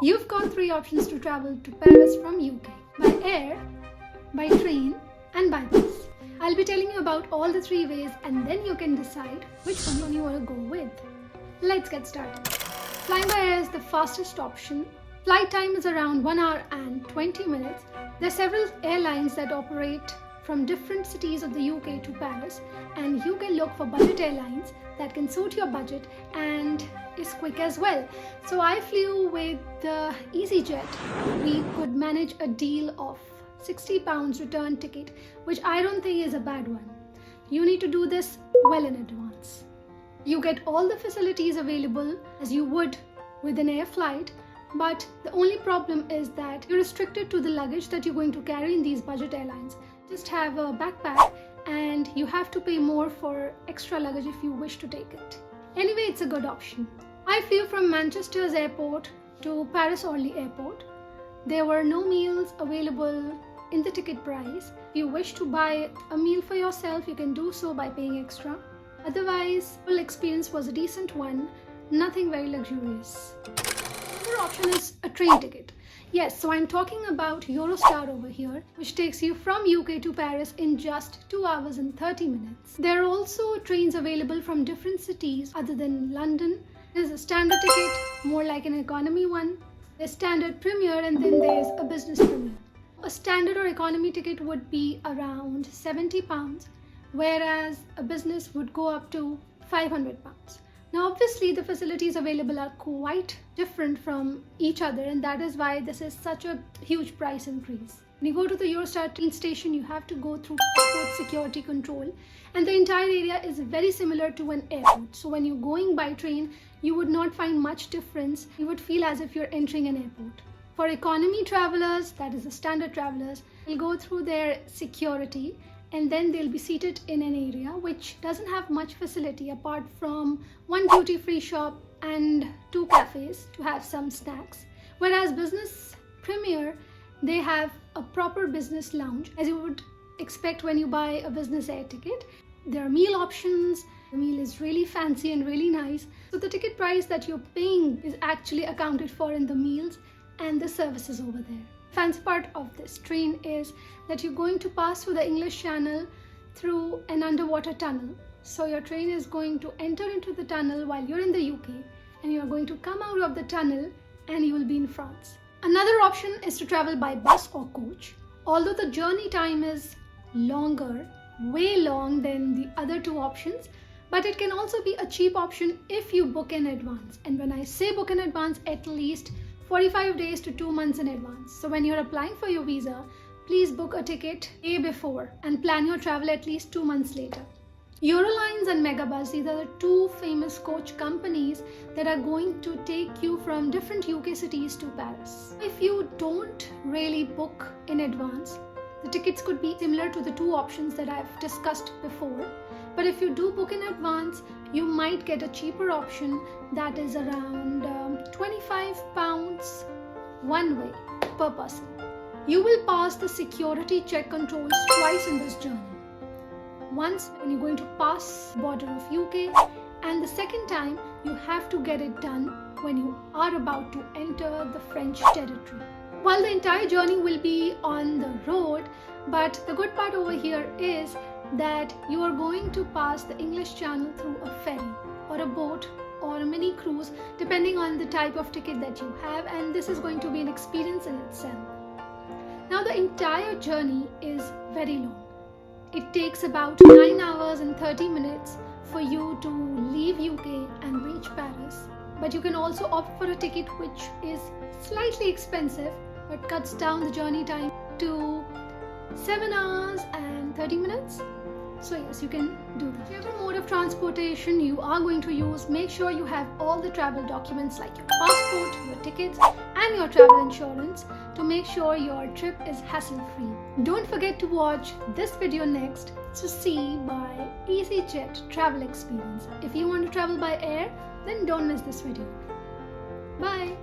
You've got three options to travel to Paris from UK: by air, by train, and by bus. I'll be telling you about all the three ways and then you can decide which one you want to go with. Let's get started. Flying by air is the fastest option. Flight time is around 1 hour and 20 minutes. There are several airlines that operate from different cities of the UK to Paris, and you can look for budget airlines that can suit your budget and is quick as well. So I flew with the EasyJet. We could manage a deal of £60 return ticket, which I don't think is a bad one. You need to do this well in advance. You get all the facilities available as you would with an air flight, but the only problem is that you're restricted to the luggage that you're going to carry in these budget airlines. Just have a backpack and you have to pay more for extra luggage if you wish to take it. Anyway, it's a good option. I flew from Manchester's airport to Paris Orly airport. There were no meals available in the ticket price. If you wish to buy a meal for yourself, you can do so by paying extra. Otherwise, the experience was a decent one, nothing very luxurious. Another option is a train ticket. Yes, so I'm talking about Eurostar over here, which takes you from UK to Paris in just 2 hours and 30 minutes. There are also trains available from different cities other than London. There's a standard ticket, more like an economy one. There's standard premier, and then there's a business premier. A standard or economy ticket would be around £70, whereas a business would go up to £500. Now obviously the facilities available are quite different from each other, and that is why this is such a huge price increase. When you go to the Eurostar train station, you have to go through passport security control, and the entire area is very similar to an airport. So when you're going by train, you would not find much difference. You would feel as if you're entering an airport. For economy travelers, that is the standard travelers, will go through their security, and then they'll be seated in an area which doesn't have much facility apart from one duty-free shop and 2 cafes to have some snacks. Whereas business premier, they have a proper business lounge, as you would expect when you buy a business air ticket. There are meal options. The meal is really fancy and really nice. So the ticket price that you're paying is actually accounted for in the meals and the services over there. Fancy part of this train is that you're going to pass through the English Channel through an underwater tunnel. So your train is going to enter into the tunnel while you're in the UK, and you're going to come out of the tunnel and you will be in France. Another option is to travel by bus or coach. Although the journey time is longer, way long than the other two options, but it can also be a cheap option if you book in advance. And when I say book in advance, at least 45 days to 2 months in advance. So when you're applying for your visa, please book a ticket day before and plan your travel at least 2 months later. Eurolines and Megabus, these are the two famous coach companies that are going to take you from different UK cities to Paris. If you don't really book in advance, the tickets could be similar to the two options that I've discussed before. But if you do book in advance, you might get a cheaper option that is around £25 one way per person. You will pass the security check controls twice in this journey. Once when you're going to pass the border of UK, and the second time you have to get it done when you are about to enter the French territory. While the entire journey will be on the road, but the good part over here is that you are going to pass the English Channel through a ferry or a boat or a mini cruise, depending on the type of ticket that you have, and this is going to be an experience in itself. Now the entire journey is very long. It takes about 9 hours and 30 minutes for you to leave UK and reach Paris, but you can also opt for a ticket which is slightly expensive but cuts down the journey time to 7 hours and 30 minutes. So yes, you can do that. Whichever mode of transportation you are going to use, make sure you have all the travel documents like your passport, your tickets, and your travel insurance to make sure your trip is hassle-free. Don't forget to watch this video next to see my EasyJet travel experience. If you want to travel by air, then don't miss this video. Bye!